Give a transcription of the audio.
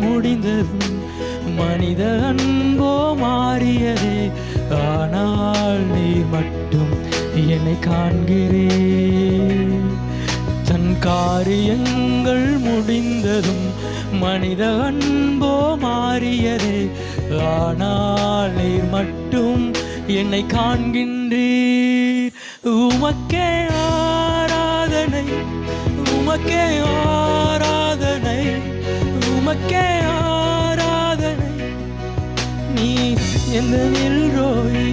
முடிந்ததும் மனித அன்போ மாறியதே. ஆனால் நீர் மட்டும் என்னை காண்கிறேன். தன் காரியங்கள் முடிந்ததும் மனித அன்போ மாறியதே. ஆனால் நீர் மட்டும் என்னை காண்கின்றீர். உமக்கே ஆராதனை, உமக்கே ஆராதனை, உமக்கே ஆராதனை. நீ எந்த நில்ரோய்